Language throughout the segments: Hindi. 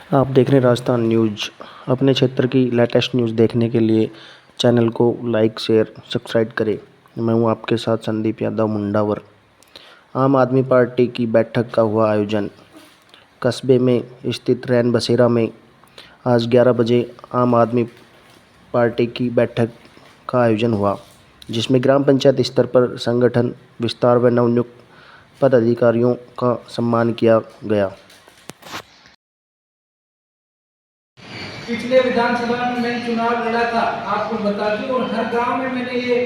आप देख रहे हैं राजस्थान न्यूज। अपने क्षेत्र की लेटेस्ट न्यूज़ देखने के लिए चैनल को लाइक शेयर सब्सक्राइब करें। मैं हूं आपके साथ संदीप यादव मुंडावर। आम आदमी पार्टी की बैठक का हुआ आयोजन। कस्बे में स्थित रैन बसेरा में आज 11 बजे आम आदमी पार्टी की बैठक का आयोजन हुआ, जिसमें ग्राम पंचायत स्तर पर संगठन विस्तार व नवनियुक्त पदाधिकारियों का सम्मान किया गया। पिछले विधानसभा में मैंने चुनाव लड़ा था, आपको बता दूं, और हर गांव में मैंने ये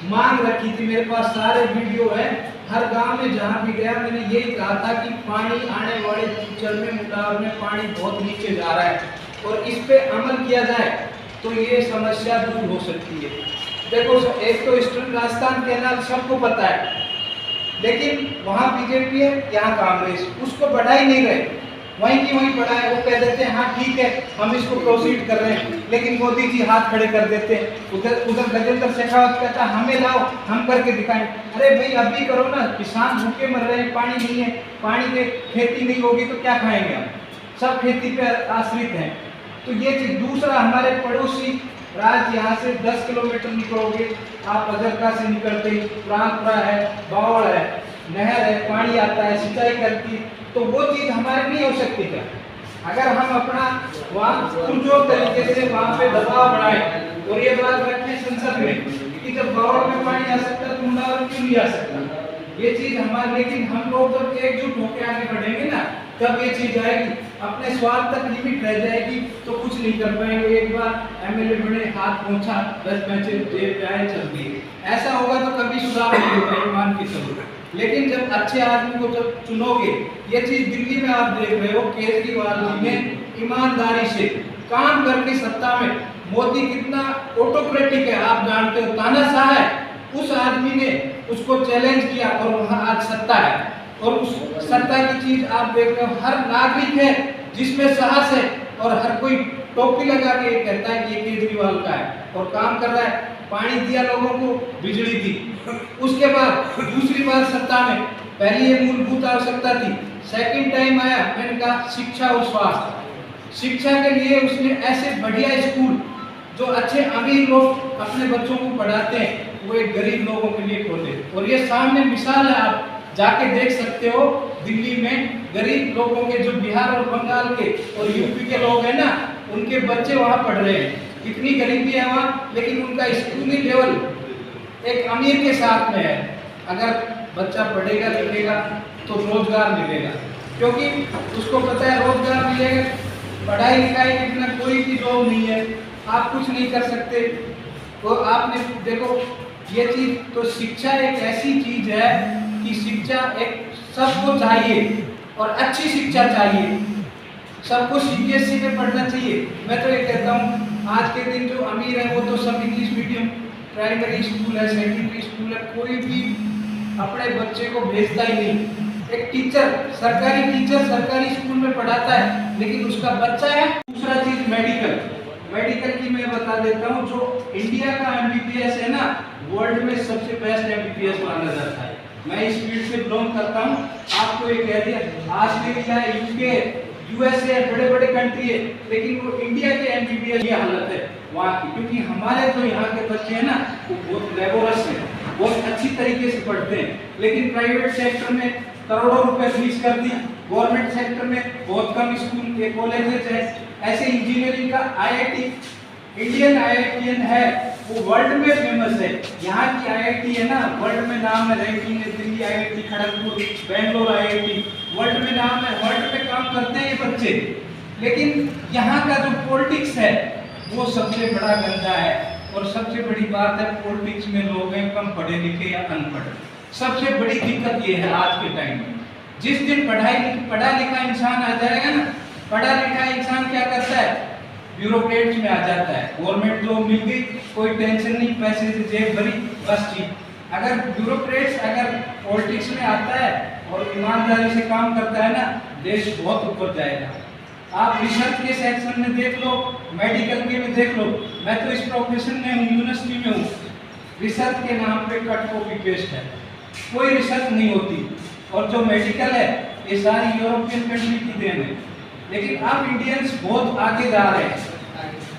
मांग रखी थी। मेरे पास सारे वीडियो हैं। हर गांव में जहां भी गया मैंने यही कहा था कि पानी आने वाले फ्यूचर में मुंडावर में पानी बहुत नीचे जा रहा है और इस पे अमल किया जाए तो ये समस्या दूर हो सकती है। देखो, एक तो ईस्टर्न राजस्थान कैनाल सबको पता है, लेकिन वहाँ बीजेपी है, यहाँ कांग्रेस, उसको बढ़ा ही नहीं रहे, वहीं की वहीं पड़ा है। वो कह देते हैं हाँ ठीक है, हम इसको प्रोसीड कर रहे हैं, लेकिन मोदी जी हाथ खड़े कर देते हैं। उधर गजेंद्र शेखावत कहता है हमें लाओ, हम करके दिखाएं। अरे भाई अभी करो ना, किसान भूखे मर रहे हैं, पानी नहीं है, पानी पे खेती नहीं होगी तो क्या खाएंगे हम? सब खेती पे आश्रित हैं। तो ये चीज। दूसरा, हमारे पड़ोसी राज्य यहाँ से 10 किलोमीटर निकलोगे आप अजरका से निकलते ही प्रांतपुरा है, बावड़ है, नहर है, पानी आता है, सिंचाई करती, तो वो चीज हमारे नहीं हो सकती क्या? अगर हम अपना वहाँ पुरजोर तरीके से वहाँ पे दबाव बनाए और ये बात रखें संसद में कि जब बावड़ में पानी आ सकता है तो मुंडावर में क्यों नहीं आ सकता? ये चीज हमारे, लेकिन हम लोग जब एकजुट होकर आगे बढ़ेंगे ना तब ये चीज आएगी। अपने स्वार्थ तक लिमिट रह जाएगी तो कुछ नहीं कर पाएंगे। एक बार एमएलए बने, हाथ पहुंचा, 10 पैसे जेब जाए, चल दिए, ऐसा होगा तो कभी सुधार नहीं होगा, ईमान की चलो। लेकिन जब अच्छे आदमी को जब चुनोगे, ये चीज दिल्ली में आप देख रहे हो, केजरीवाल जी ने ईमानदारी से काम करके सत्ता में, मोदी कितना ऑटोक्रेटिक है आप जानते हो, तानाशाह है, उस आदमी ने उसको चैलेंज किया और वहां आज सत्ता है। और उस सत्ता की चीज आप देख रहे हो, हर नागरिक है जिसमें साहस है और हर कोई टोपी लगा के कहता है कि ये केजरीवाल का है और काम कर रहा है। पानी दिया लोगों को, बिजली दी, उसके बाद दूसरी बार सत्ता में, पहली ये मूलभूत आवश्यकता थी, सेकंड टाइम आया, मैंने कहा शिक्षा और स्वास्थ्य। शिक्षा के लिए उसने ऐसे बढ़िया स्कूल जो अच्छे अमीर लोग अपने बच्चों को पढ़ाते हैं, वो एक गरीब लोगों के लिए खोले। और ये सामने मिसाल है, आप जाके देख सकते हो, दिल्ली में गरीब लोगों के, जो बिहार और बंगाल के और यूपी के लोग हैं ना, उनके बच्चे वहाँ पढ़ रहे हैं। इतनी गरीबी है वहाँ, लेकिन उनका स्कूली लेवल एक अमीर के साथ में है। अगर बच्चा पढ़ेगा लिखेगा तो रोजगार मिलेगा, क्योंकि उसको पता है रोजगार मिलेगा। पढ़ाई लिखाई के बिना कोई भी जॉब नहीं है, आप कुछ नहीं कर सकते। तो आपने देखो ये चीज, तो शिक्षा एक ऐसी चीज है कि शिक्षा एक सबको चाहिए और अच्छी शिक्षा चाहिए। सबको सीबीएसई में पढ़ना चाहिए। मैं तो ये कहता हूँ आज के दिन जो अमीर है वो तो सब इंग्लिश मीडियम प्राइमरी स्कूल है, सेकेंडरी स्कूल है, कोई भी अपने बच्चे को भेजता ही नहीं। एक टीचर, सरकारी टीचर सरकारी स्कूल में पढ़ाता है, लेकिन उसका बच्चा है। दूसरा चीज मेडिकल, मेडिकल की मैं बता देता हूँ, जो इंडिया का एमबीबीएस है ना, वर्ल्ड में सबसे बेस्ट एमबीबीएस माना जाता है। मैं इस फील्ड से बिलोंग करता हूँ, आपको ये कह दिया, ऑस्ट्रेलिया, यूके, यूएसए, बड़े बड़े कंट्री है, लेकिन वो इंडिया के एमबीबीएस की हालत है वहाँ की। क्योंकि हमारे जो यहाँ के बच्चे हैं ना, वो बहुत लेबोरस हैं, बहुत अच्छी तरीके से पढ़ते हैं, लेकिन प्राइवेट सेक्टर में करोड़ों रुपए फीस कर दी, गवर्नमेंट सेक्टर में बहुत कम स्कूल के कॉलेजेस है। ऐसे इंजीनियरिंग का आईआईटी, इंडियन आईआईटीएन है, वो वर्ल्ड में फेमस है। यहाँ की आईआईटी है ना, वर्ल्ड में नाम है, रैंकिंग है, Delhi IIT, Kharagpur, Bangalore IIT, world में नाम है, वर्ल्ड में काम करते हैं ये बच्चे। लेकिन यहाँ का जो पॉलिटिक्स है वो सबसे बड़ा गंदा है। और सबसे बड़ी बात है, पॉलिटिक्स में लोग हैं कम पढ़े लिखे या अनपढ़। सबसे बड़ी दिक्कत ये है आज के टाइम में। जिस दिन पढ़ा लिखा इंसान आ जाएगा ना, पढ़ा लिखा इंसान क्या करता है, ब्यूरोक्रेट्स में आ जाता है। गवर्नमेंट जॉब मिल गई, कोई टेंशन नहीं, पैसे से जेब भरी, बस ठीक। अगर ब्यूरोक्रेट्स अगर पॉलिटिक्स में आता है और ईमानदारी से काम करता है ना, देश बहुत ऊपर जाएगा। आप रिसर्च के सेक्शन में देख लो, मेडिकल के में देख लो। मैं तो इस प्रोफेशन में हूँ, यूनिवर्सिटी में हूँ, रिसर्च के नाम पे कट कॉपी पेस्ट है, कोई रिसर्च नहीं होती। और जो मेडिकल है ये सारी यूरोपियन कंट्री की देन है। लेकिन अब इंडियंस बहुत आगे जा रहे हैं।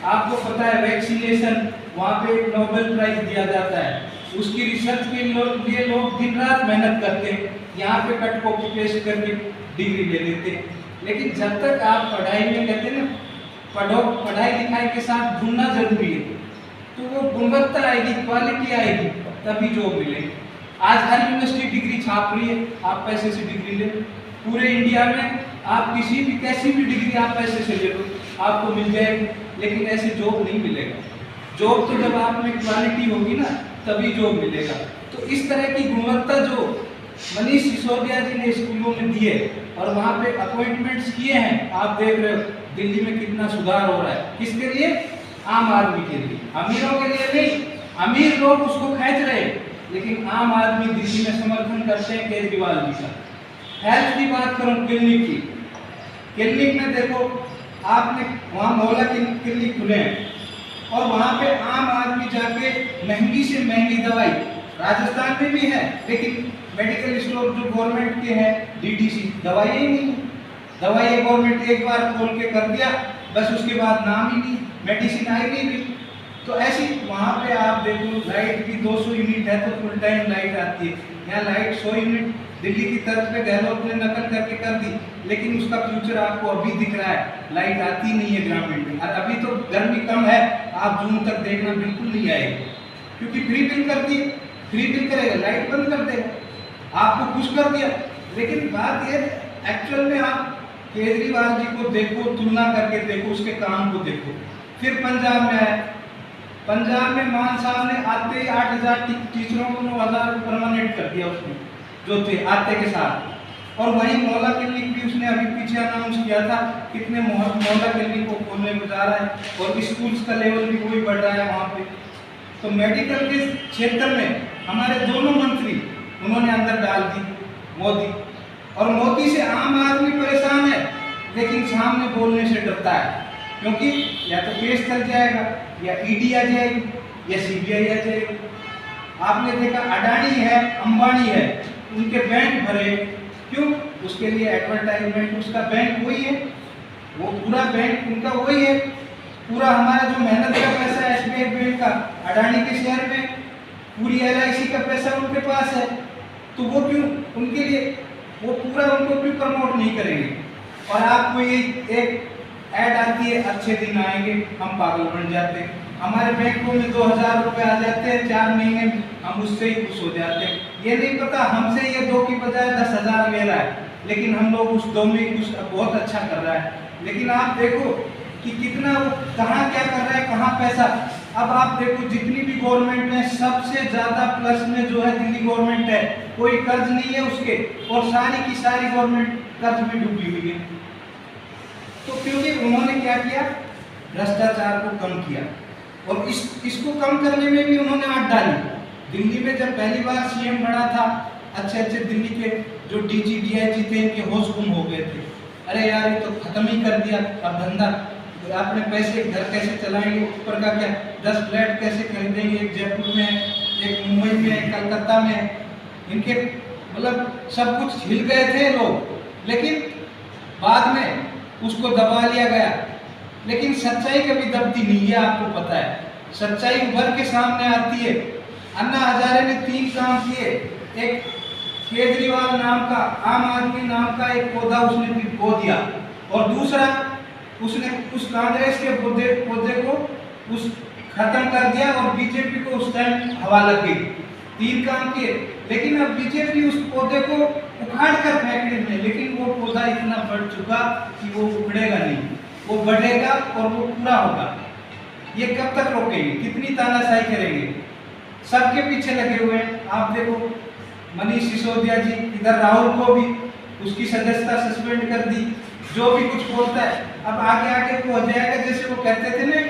आपको पता है वैक्सीनेशन, वहाँ पे नोबेल प्राइज दिया जाता है, उसकी रिसर्च के लिए लोग दिन रात मेहनत करते हैं, यहाँ पे कट कॉपी पेस्ट करके डिग्री ले लेते हैं। लेकिन जब तक आप पढ़ाई में कहते हैं ना, पढ़ाई लिखाई के साथ जुड़ना जरूरी है, तो वो गुणवत्ता आएगी, क्वालिटी आएगी, तभी जॉब मिलेगी। आज हर यूनिवर्सिटी डिग्री छाप रही है, आप पैसे से डिग्री ले, पूरे इंडिया में आप किसी भी कैसी भी डिग्री आप पैसे से ले लो, आपको मिल जाएगी, लेकिन ऐसे जॉब नहीं मिलेगा। जॉब तो जब आप में क्वालिटी होगी ना, तभी जॉब मिलेगा। तो इस तरह की गुणवत्ता जो मनीष सिसोदिया जी ने स्कूलों में दिए और वहाँ पे अपॉइंटमेंट्स किए हैं, आप देख रहे हो दिल्ली में कितना सुधार हो रहा है। किसके लिए? आम आदमी के लिए, अमीरों के लिए नहीं। अमीर लोग उसको खींच रहे हैं, लेकिन आम आदमी दिल्ली में समर्थन करते हैं केजरीवाल जी का। हेल्थ की बात करूं, क्लिनिक की, क्लिनिक में देखो आपने वहाँ मोहल्ला क्लिनिक खुले हैं और वहाँ पे आम आदमी जाके महंगी से महंगी दवाई, राजस्थान में भी है, लेकिन मेडिकल स्टोर जो गवर्नमेंट के हैं डीटीसी, दवाई ही नहीं, दवाई गवर्नमेंट एक बार खोल के कर दिया, बस उसके बाद नाम ही नहीं, मेडिसिन आई नहीं भी। तो ऐसी वहाँ पे आप देखो लाइट भी 200 यूनिट है तो फुल टाइम लाइट आती है, यहाँ लाइट 100 यूनिट दिल्ली की तरफ पे गहलोत ने नकल करके कर दी, लेकिन उसका फ्यूचर आपको अभी दिख रहा है, लाइट आती नहीं है ग्रामीण में। और अभी तो गर्मी कम है, आप जून तक देखना बिल्कुल नहीं आएगी, क्योंकि फ्री बिल कर दी, फ्री बिल करेगा लाइट बंद कर देगा, आपको खुश कर दिया। लेकिन बात ये एक्चुअल में आप केजरीवाल जी को देखो, तुलना करके देखो, उसके काम को देखो। फिर पंजाब में आए, पंजाब में मान साहब ने आते ही 8000 टीचरों को 9000 परमानेंट कर दिया उसने, जो थे आते के साथ। और वहीं मोहल्ला क्लिनिक भी उसने अभी पीछे अनाउंस किया था, कितने मोहल्ला क्लिनिक को खोलने को जा रहा है, और स्कूल्स का लेवल भी वही बढ़ रहा है वहाँ पे। तो मेडिकल के क्षेत्र में हमारे दोनों मंत्री उन्होंने अंदर डाल दी, मोदी। और मोदी से आम आदमी परेशान है, लेकिन सामने बोलने से डरता है, क्योंकि या तो केस चल जाएगा, या ईडी आ जाएगी, या सीबीआई आ जाएगी। आपने देखा अडानी है, अंबानी है, उनके बैंक भरे, क्यों? उसके लिए एडवर्टाइजमेंट, उसका बैंक वही है, वो पूरा बैंक उनका वही है। पूरा हमारा जो मेहनत का पैसा है एसबीआई बैंक का अडानी के शेयर में, पूरी एलआईसी का पैसा उनके पास है, तो वो क्यों उनके लिए वो पूरा उनको क्यों प्रमोट नहीं करेंगे? और आपको ये एक ऐड आती है, अच्छे दिन आएंगे, हम पागल बन जाते हैं, हमारे बैंकों में 2000 रुपये आ जाते हैं 4 महीने में, हम उससे ही खुश हो जाते हैं। ये नहीं पता हमसे ये 2 की बजाय 10,000 ले रहा है, लेकिन हम लोग उस 2 में कुछ बहुत अच्छा कर रहा है। लेकिन आप देखो कि कितना वो कहाँ क्या कर रहा है, कहाँ पैसा। अब आप देखो जितनी भी गवर्नमेंट है, सबसे ज़्यादा प्लस में जो है दिल्ली गवर्नमेंट है, कोई कर्ज नहीं है उसके, और सारी की सारी गवर्नमेंट कर्ज में डूबी हुई है। तो क्योंकि उन्होंने क्या किया, भ्रष्टाचार को कम किया, और इसको कम करने में भी उन्होंने आंट डाली। दिल्ली में जब पहली बार सीएम बना था, अच्छे अच्छे दिल्ली के जो डीजी डीआईजी थे, इनके होश गुम हो गए थे, अरे यार ये तो खत्म ही कर दिया, अब धंधा अपने पैसे घर कैसे चलाएंगे, ऊपर का क्या 10 फ्लैट कैसे खरीदेंगे, एक जयपुर में, एक मुंबई में, एक कलकत्ता में, इनके मतलब सब कुछ हिल गए थे लोग। लेकिन बाद में उसको दबा लिया गया, लेकिन सच्चाई कभी दबती नहीं है, आपको पता है, सच्चाई उभर के सामने आती है। अन्ना हजारे ने 3 काम किए, एक केजरीवाल नाम का, आम आदमी नाम का एक पौधा उसने बो दिया, और दूसरा उसने उस कांग्रेस के पौधे को उस खत्म कर दिया, और बीजेपी को उस टाइम हवा लग गई। 3 काम किए, लेकिन अब बीजेपी उस पौधे को उखाड़ कर फेंकने में, लेकिन वो पौधा इतना बढ़ चुका कि वो उखड़ेगा नहीं, वो बढ़ेगा और वो पूरा होगा। ये कब तक रोकेंगे, कितनी तानाशाही करेंगे, सबके पीछे लगे हुए हैं। आप देखो मनीष सिसोदिया जी, इधर राहुल को भी उसकी सदस्यता सस्पेंड कर दी, जो भी कुछ बोलता है अब आगे आगे को हो जाएगा, जैसे वो कहते थे ना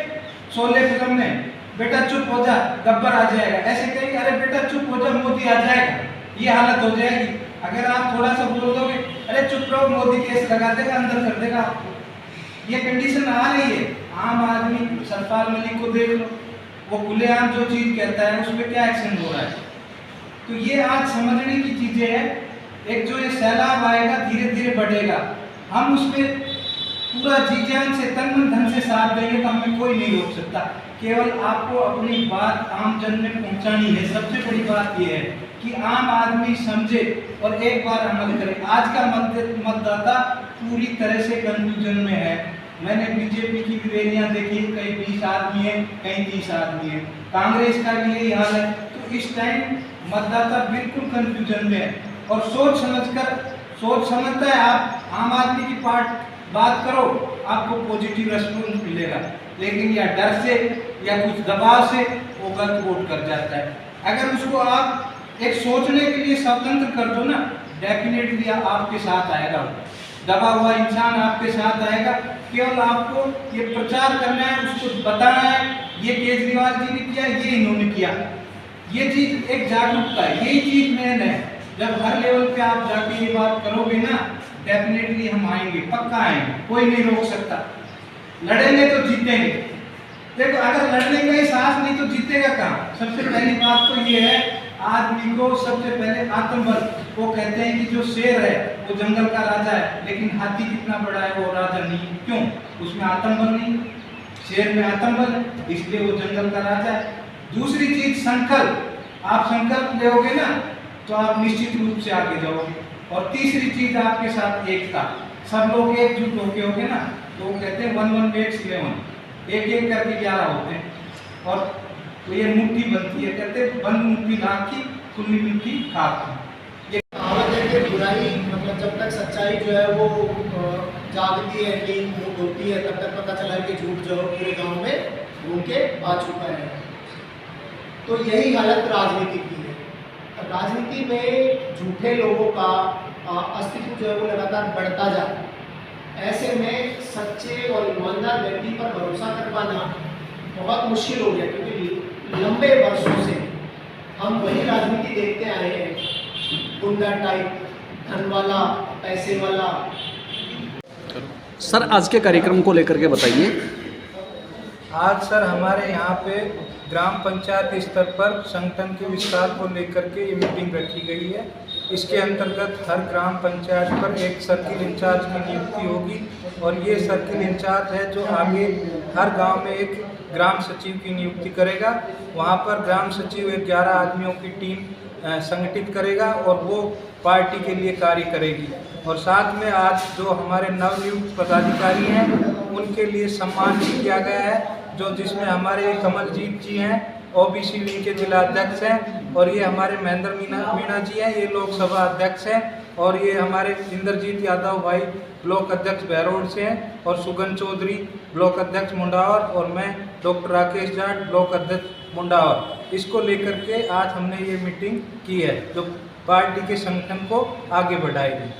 शोले फिल्म में, बेटा चुप हो जा गब्बर आ जाएगा, ऐसे कहेंगे अरे बेटा चुप हो जा मोदी आ जाएगा, ये हालत हो जाएगी। अगर आप थोड़ा सा बोल दोगे अरे चुप रहो मोदी केस लगा देगा, अंदर कर देगा आपको, ये कंडीशन आ रही है। आम आदमी सतपाल मलिक को देख लो, वो खुलेआम जो चीज़ कहता है उस पर क्या एक्शन हो रहा है। तो ये आज समझने की चीज़ें हैं। एक जो ये सैलाब आएगा धीरे धीरे बढ़ेगा, हम उसमें पूरा जी जान से तन मन धन से साथ देंगे तो हमें कोई नहीं रोक सकता। केवल आपको अपनी बात आम जन में पहुंचानी है। सबसे बड़ी बात यह है कि आम आदमी समझे और एक बार अमल करे। आज का मतदाता पूरी तरह से कंफ्यूजन में है। मैंने बीजेपी की भी रैलियां देखी, कहीं 20 आदमी है, कहीं 30 आदमी है। कांग्रेस का भी यही हाल है। तो इस टाइम मतदाता बिल्कुल कंफ्यूजन में है और सोच समझता है। आप आम आदमी की बात करो, आपको पॉजिटिव रेस्पॉन्स मिलेगा, लेकिन या डर से या कुछ दबाव से वो गलत वोट कर जाता है। अगर उसको आप एक सोचने के लिए स्वतंत्र कर दो ना, डेफिनेटली आपके साथ आएगा। दबा हुआ इंसान आपके साथ आएगा। केवल आपको ये प्रचार करना है, उसको बताना है, ये केजरीवाल जी ने किया, ये इन्होंने किया। ये चीज एक जागरूकता है, यही चीज मेन है। जब हर लेवल पे आप जाके ये बात करोगे ना, डेफिनेटली हम आएंगे, पक्का आएंगे, कोई नहीं रोक सकता। लड़ेंगे तो जीतेंगे। देखो, अगर लड़ने का ही साहस नहीं तो जीतेगा कहाँ? सबसे पहली बात तो ये है, आदमी को सबसे पहले आत्मबल। वो कहते हैं कि जो शेर है वो जंगल का राजा है, लेकिन हाथी कितना बड़ा है वो राजा नहीं। क्यों? उसमें आत्मबल नहीं। शेर में आत्मबल है, इसलिए वो जंगल का राजा है। दूसरी चीज संकल्प। आप संकल्प लोगे ना तो आप निश्चित रूप से आगे जाओगे। और तीसरी चीज आपके साथ एकता। सब लोग एकजुट होके होगे ना, तो वो कहते हैं 1 1 makes 11, एक एक करके 11 होते हैं और तो ये मुट्ठी बनती है। कहते हैं बंद मुट्ठी लाख की, खुली मुट्ठी खाक की। ये कहावत है कि बुराई मतलब जब तक सच्चाई जो है वो जागती है, नींद होती है, तब तक पता चला है कि झूठ जो है पूरे गांव में घूम के आ चुका है। तो यही हालत राजनीति की है। राजनीति में झूठे लोगों का अस्तित्व जो है वो लगातार बढ़ता जा रहा है। ऐसे में सच्चे और ईमानदार व्यक्ति पर भरोसा कर पाना बहुत मुश्किल हो गया, क्योंकि लंबे वर्षों से हम वही राजनीति देखते आए हैं, गुंडा टाइप, धन वाला, पैसे वाला। सर, आज के कार्यक्रम को लेकर के बताइए। आज सर हमारे यहाँ पे ग्राम पंचायत स्तर पर संगठन के विस्तार को लेकर के ये मीटिंग रखी गई है। इसके अंतर्गत हर ग्राम पंचायत पर एक सर्किल इंचार्ज की नियुक्ति होगी और ये सर्किल इंचार्ज है जो आगे हर गांव में एक ग्राम सचिव की नियुक्ति करेगा। वहां पर ग्राम सचिव 11 आदमियों की टीम संगठित करेगा और वो पार्टी के लिए कार्य करेगी। और साथ में आज जो हमारे नवनियुक्त पदाधिकारी हैं उनके लिए सम्मान भी किया गया है, जो जिसमें हमारे कमलजीत जी हैं, ओबीसी विंग के जिला अध्यक्ष हैं, और ये हमारे महेंद्र मीणा जी हैं, ये लोकसभा अध्यक्ष हैं, और ये हमारे इंद्रजीत यादव भाई ब्लॉक अध्यक्ष बहरोड से हैं, और सुगन चौधरी ब्लॉक अध्यक्ष मुंडावर, और मैं डॉक्टर राकेश जाट ब्लॉक अध्यक्ष मुंडावर। इसको लेकर के आज हमने ये मीटिंग की है जो पार्टी के संगठन को आगे बढ़ाएगी।